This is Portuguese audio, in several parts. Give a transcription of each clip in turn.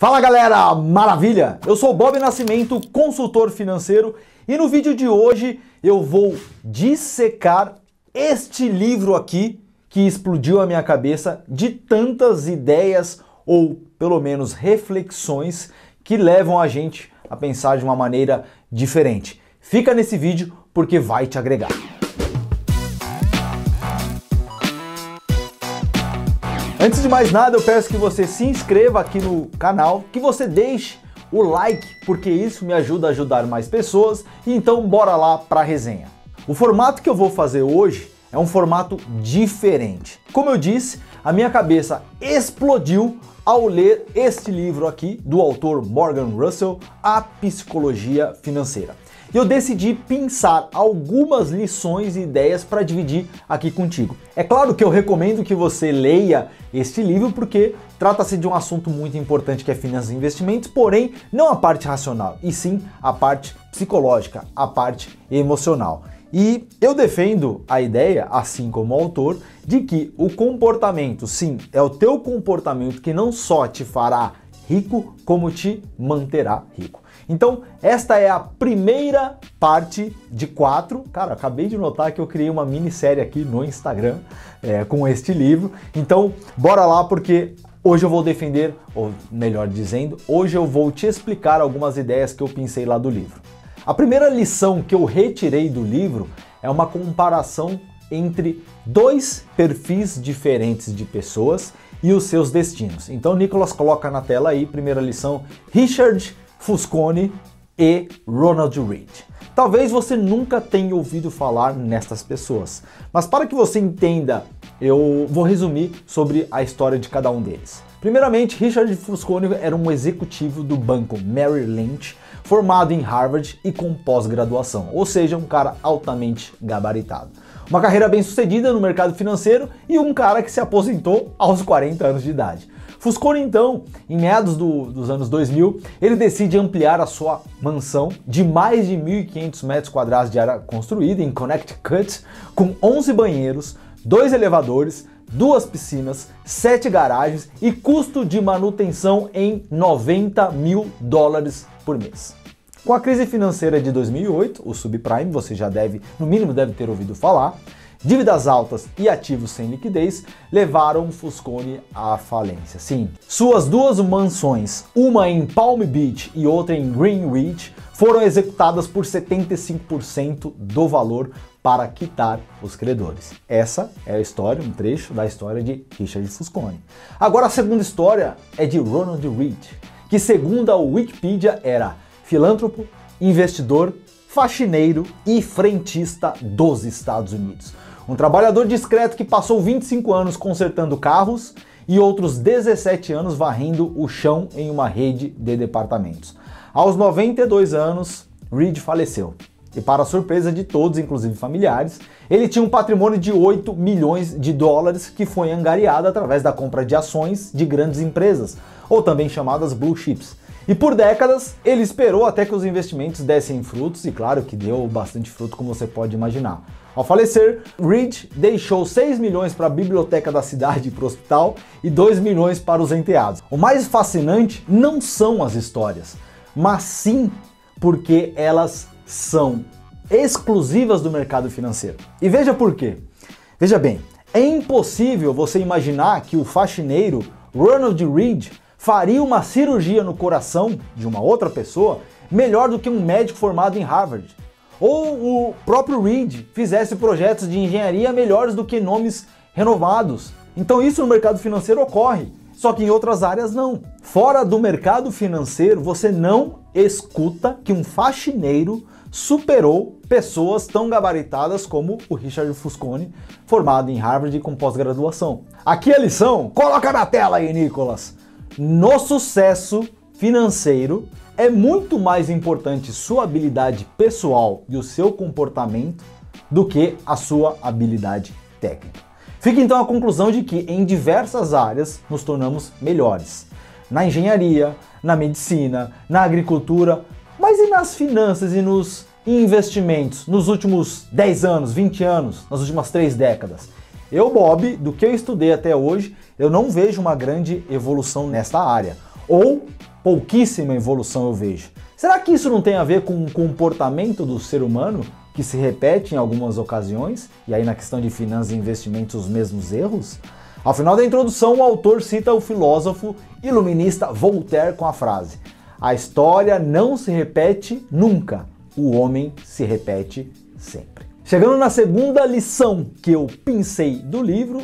Fala galera, maravilha? Eu sou o Bob Nascimento, consultor financeiro, e no vídeo de hoje eu vou dissecar este livro aqui que explodiu a minha cabeça de tantas ideias ou pelo menos reflexões que levam a gente a pensar de uma maneira diferente. Fica nesse vídeo porque vai te agregar. Antes de mais nada, eu peço que você se inscreva aqui no canal, que você deixe o like, porque isso me ajuda a ajudar mais pessoas, e então bora lá para a resenha. O formato que eu vou fazer hoje é um formato diferente. Como eu disse, a minha cabeça explodiu ao ler este livro aqui do autor Morgan Housel, A Psicologia Financeira. E eu decidi pensar algumas lições e ideias para dividir aqui contigo. É claro que eu recomendo que você leia este livro porque trata-se de um assunto muito importante que é finanças e investimentos, porém não a parte racional, e sim a parte psicológica, a parte emocional. E eu defendo a ideia, assim como o autor, de que o comportamento, sim, é o teu comportamento que não só te fará rico, como te manterá rico. Então, esta é a primeira parte de 4. Cara, acabei de notar que eu criei uma minissérie aqui no Instagram com este livro. Então, bora lá porque hoje eu vou defender, ou melhor dizendo, hoje eu vou te explicar algumas ideias que eu pensei lá do livro. A primeira lição que eu retirei do livro é uma comparação entre dois perfis diferentes de pessoas e os seus destinos. Então, Nicolas coloca na tela aí, primeira lição, Richard Fusconi e Ronald Read. Talvez você nunca tenha ouvido falar nestas pessoas, mas para que você entenda, eu vou resumir sobre a história de cada um deles. Primeiramente, Richard Fusconi era um executivo do banco Merrill Lynch, formado em Harvard e com pós-graduação, ou seja, um cara altamente gabaritado. Uma carreira bem sucedida no mercado financeiro e um cara que se aposentou aos 40 anos de idade. Fusconi, então, em meados dos anos 2000, ele decide ampliar a sua mansão de mais de 1.500 metros quadrados de área construída em Connecticut, com 11 banheiros, 2 elevadores, 2 piscinas, 7 garagens e custo de manutenção em $90 mil por mês. Com a crise financeira de 2008, o subprime, você já deve, no mínimo deve ter ouvido falar, dívidas altas e ativos sem liquidez levaram Fusconi à falência. Sim, suas 2 mansões, uma em Palm Beach e outra em Greenwich, foram executadas por 75% do valor para quitar os credores. Essa é a história, um trecho da história de Richard Fusconi. Agora a segunda história é de Ronald Read, que segundo a Wikipedia era filântropo, investidor, faxineiro e frentista dos Estados Unidos. Um trabalhador discreto que passou 25 anos consertando carros e outros 17 anos varrendo o chão em uma rede de departamentos. Aos 92 anos, Read faleceu. E para a surpresa de todos, inclusive familiares, ele tinha um patrimônio de $8 milhões que foi angariado através da compra de ações de grandes empresas, ou também chamadas blue chips. E por décadas, ele esperou até que os investimentos dessem frutos, e claro que deu bastante fruto, como você pode imaginar. Ao falecer, Read deixou 6 milhões para a biblioteca da cidade e para o hospital e 2 milhões para os enteados. O mais fascinante não são as histórias, mas sim porque elas são exclusivas do mercado financeiro. E veja por quê. Veja bem, é impossível você imaginar que o faxineiro Ronald Read faria uma cirurgia no coração de uma outra pessoa melhor do que um médico formado em Harvard. Ou o próprio Read fizesse projetos de engenharia melhores do que nomes renovados. Então isso no mercado financeiro ocorre, só que em outras áreas não. Fora do mercado financeiro, você não escuta que um faxineiro superou pessoas tão gabaritadas como o Richard Fusconi, formado em Harvard e com pós-graduação. Aqui a lição, coloca na tela aí, Nicolas. No sucesso financeiro, é muito mais importante sua habilidade pessoal e o seu comportamento do que a sua habilidade técnica. Fica então a conclusão de que em diversas áreas nos tornamos melhores. Na engenharia, na medicina, na agricultura, mas e nas finanças e nos investimentos nos últimos 10 anos, 20 anos, nas últimas 3 décadas? Eu, Bob, do que eu estudei até hoje, eu não vejo uma grande evolução nesta área. Ou pouquíssima evolução eu vejo. Será que isso não tem a ver com o comportamento do ser humano, que se repete em algumas ocasiões, e aí na questão de finanças e investimentos os mesmos erros? Ao final da introdução, o autor cita o filósofo iluminista Voltaire com a frase: "A história não se repete nunca, o homem se repete sempre." Chegando na segunda lição que eu pensei do livro,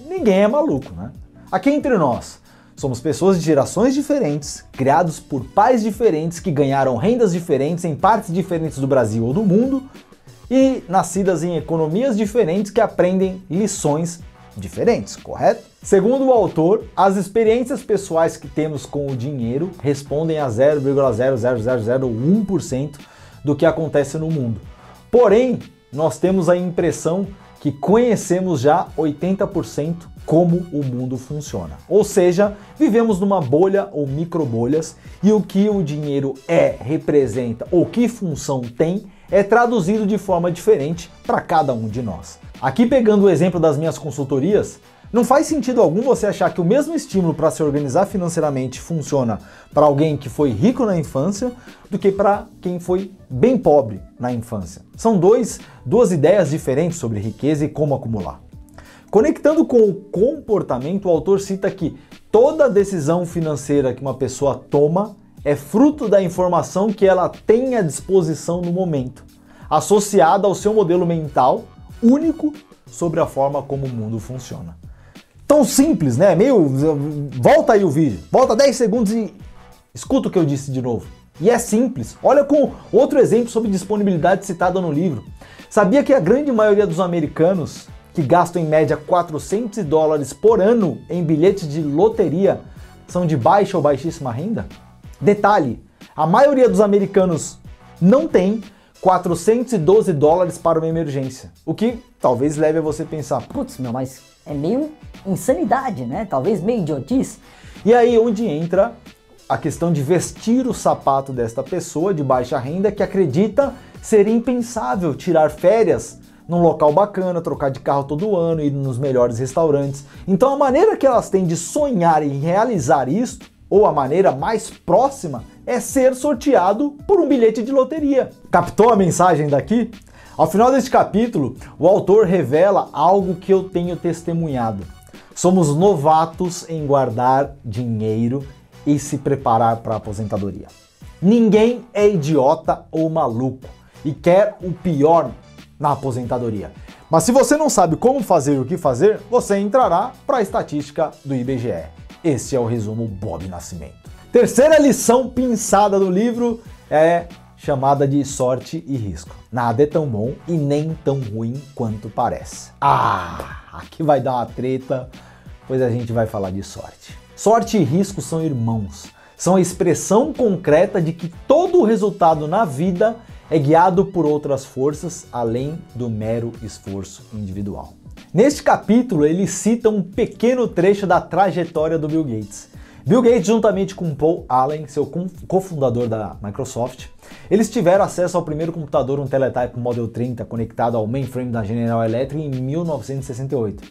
ninguém é maluco, né? Aqui entre nós, somos pessoas de gerações diferentes, criados por pais diferentes que ganharam rendas diferentes em partes diferentes do Brasil ou do mundo e nascidas em economias diferentes que aprendem lições diferentes, correto? Segundo o autor, as experiências pessoais que temos com o dinheiro respondem a 0,00001% do que acontece no mundo. Porém, nós temos a impressão que conhecemos já 80% como o mundo funciona. Ou seja, vivemos numa bolha ou microbolhas e o que o dinheiro representa ou que função tem é traduzido de forma diferente para cada um de nós. Aqui pegando o exemplo das minhas consultorias, não faz sentido algum você achar que o mesmo estímulo para se organizar financeiramente funciona para alguém que foi rico na infância do que para quem foi bem pobre na infância. São duas ideias diferentes sobre riqueza e como acumular. Conectando com o comportamento, o autor cita que toda decisão financeira que uma pessoa toma é fruto da informação que ela tem à disposição no momento, associada ao seu modelo mental único sobre a forma como o mundo funciona. Tão simples, né? Volta aí o vídeo, volta 10 segundos e escuta o que eu disse de novo. E é simples. Olha com outro exemplo sobre disponibilidade citada no livro. Sabia que a grande maioria dos americanos que gastam em média $400 por ano em bilhetes de loteria são de baixa ou baixíssima renda? Detalhe, a maioria dos americanos não tem $412 para uma emergência, o que talvez leve a você pensar: putz, mas é meio insanidade, né? Talvez meio idiotice. E aí onde entra a questão de vestir o sapato desta pessoa de baixa renda que acredita ser impensável tirar férias num local bacana, trocar de carro todo ano, ir nos melhores restaurantes. Então a maneira que elas têm de sonhar em realizar isto, ou a maneira mais próxima, é ser sorteado por um bilhete de loteria. Captou a mensagem daqui? Ao final deste capítulo, o autor revela algo que eu tenho testemunhado. Somos novatos em guardar dinheiro e se preparar para a aposentadoria. Ninguém é idiota ou maluco e quer o pior na aposentadoria. Mas se você não sabe como fazer e o que fazer, você entrará para a estatística do IBGE. Este é o resumo Bob Nascimento. Terceira lição pinçada do livro é chamada de sorte e risco. Nada é tão bom e nem tão ruim quanto parece. Aqui vai dar uma treta, pois a gente vai falar de sorte. Sorte e risco são irmãos. São a expressão concreta de que todo o resultado na vida é guiado por outras forças além do mero esforço individual. Neste capítulo, ele cita um pequeno trecho da trajetória do Bill Gates. Bill Gates, juntamente com Paul Allen, seu cofundador da Microsoft, eles tiveram acesso ao primeiro computador, um Teletype Model 30, conectado ao mainframe da General Electric em 1968.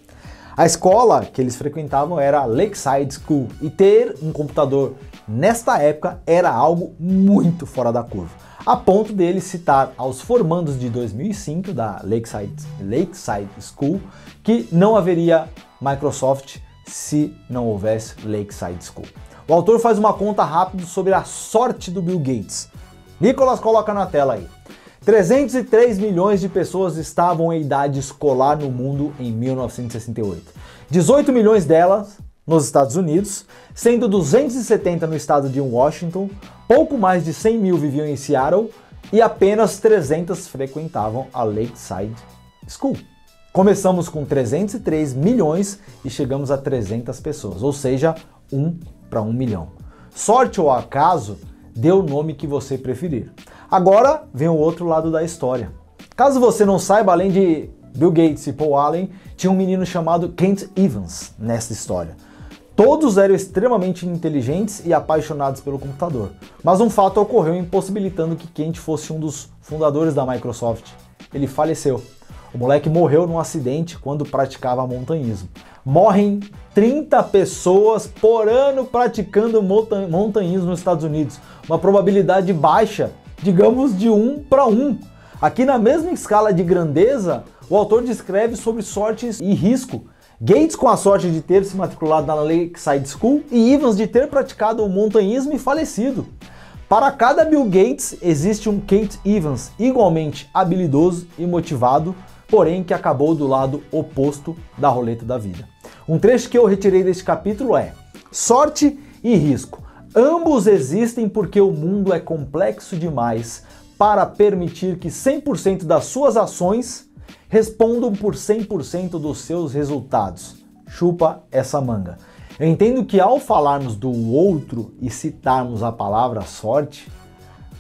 A escola que eles frequentavam era a Lakeside School, e ter um computador nesta época era algo muito fora da curva, a ponto dele citar aos formandos de 2005 da Lakeside School que não haveria Microsoft se não houvesse Lakeside School. O autor faz uma conta rápida sobre a sorte do Bill Gates. Nicolas, coloca na tela aí. 303 milhões de pessoas estavam em idade escolar no mundo em 1968. 18 milhões delas nos Estados Unidos, sendo 270 no estado de Washington, pouco mais de 100 mil viviam em Seattle e apenas 300 frequentavam a Lakeside School. Começamos com 303 milhões e chegamos a 300 pessoas, ou seja, 1 para 1 milhão. Sorte ou acaso, dê o nome que você preferir. Agora vem o outro lado da história. Caso você não saiba, além de Bill Gates e Paul Allen, tinha um menino chamado Kent Evans nessa história. Todos eram extremamente inteligentes e apaixonados pelo computador, mas um fato ocorreu impossibilitando que Kent fosse um dos fundadores da Microsoft. Ele faleceu. O moleque morreu num acidente quando praticava montanhismo. Morrem 30 pessoas por ano praticando montanhismo nos Estados Unidos. Uma probabilidade baixa, digamos de 1 para 1. Aqui na mesma escala de grandeza, o autor descreve sobre sortes e risco. Gates com a sorte de ter se matriculado na Lakeside School e Evans de ter praticado o montanhismo e falecido. Para cada Bill Gates existe um Kate Evans igualmente habilidoso e motivado, porém que acabou do lado oposto da roleta da vida. Um trecho que eu retirei deste capítulo é: sorte e risco. Ambos existem porque o mundo é complexo demais para permitir que 100% das suas ações respondam por 100% dos seus resultados. Chupa essa manga. Eu entendo que ao falarmos do outro e citarmos a palavra sorte,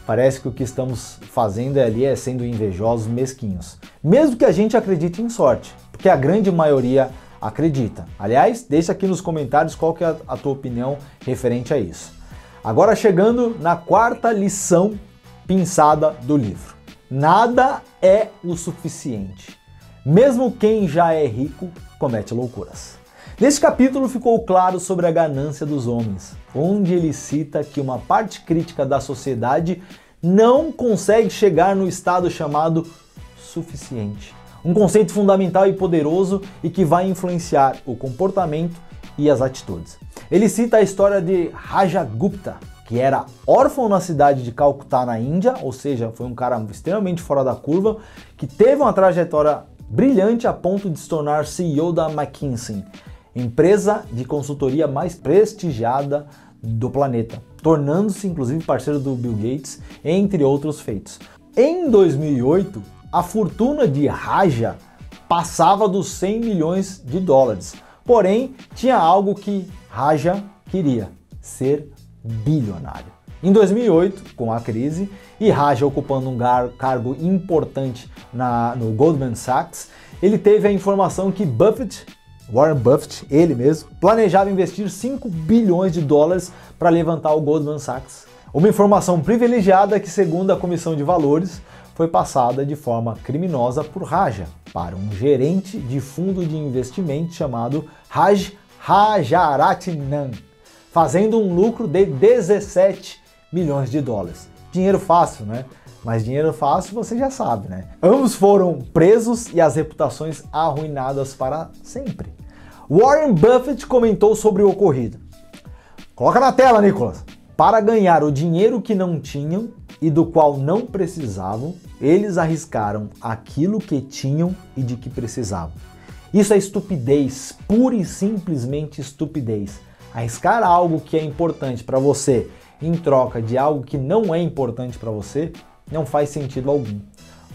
parece que o que estamos fazendo ali é sendo invejosos, mesquinhos. Mesmo que a gente acredite em sorte, porque a grande maioria acredita. Aliás, deixa aqui nos comentários qual que é a tua opinião referente a isso. Agora chegando na quarta lição pinçada do livro. Nada é o suficiente. Mesmo quem já é rico comete loucuras. Neste capítulo ficou claro sobre a ganância dos homens, onde ele cita que uma parte crítica da sociedade não consegue chegar no estado chamado suficiente. Um conceito fundamental e poderoso e que vai influenciar o comportamento e as atitudes. Ele cita a história de Raja Gupta, que era órfão na cidade de Calcutá, na Índia, ou seja, foi um cara extremamente fora da curva, que teve uma trajetória brilhante a ponto de se tornar CEO da McKinsey, empresa de consultoria mais prestigiada do planeta, tornando-se inclusive parceiro do Bill Gates, entre outros feitos. Em 2008, a fortuna de Raja passava dos 100 milhões de dólares, porém tinha algo que Raja queria: ser bilionário. Em 2008, com a crise, e Raja ocupando um cargo importante no Goldman Sachs, ele teve a informação que Warren Buffett, ele mesmo, planejava investir 5 bilhões de dólares para levantar o Goldman Sachs. Uma informação privilegiada que, segundo a Comissão de Valores, foi passada de forma criminosa por Raja para um gerente de fundo de investimento chamado Raj Rajaratnam, fazendo um lucro de 17 milhões de dólares. Dinheiro fácil, né? Mas dinheiro fácil você já sabe, né? Ambos foram presos e as reputações arruinadas para sempre. Warren Buffett comentou sobre o ocorrido. Coloca na tela, Nicolas. Para ganhar o dinheiro que não tinham e do qual não precisavam, eles arriscaram aquilo que tinham e de que precisavam. Isso é estupidez, pura e simplesmente estupidez. Arriscar algo que é importante para você em troca de algo que não é importante para você não faz sentido algum.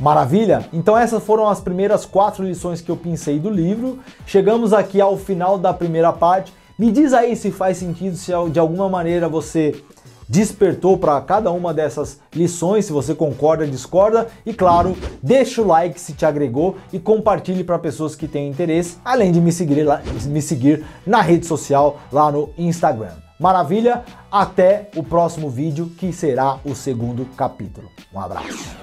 Maravilha? Então essas foram as primeiras 4 lições que eu pincei do livro. Chegamos aqui ao final da primeira parte. Me diz aí se faz sentido, se de alguma maneira você despertou para cada uma dessas lições, se você concorda, discorda, e claro, deixa o like se te agregou e compartilhe para pessoas que têm interesse, além de me seguir na rede social lá no Instagram. Maravilha? Até o próximo vídeo, que será o segundo capítulo. Um abraço.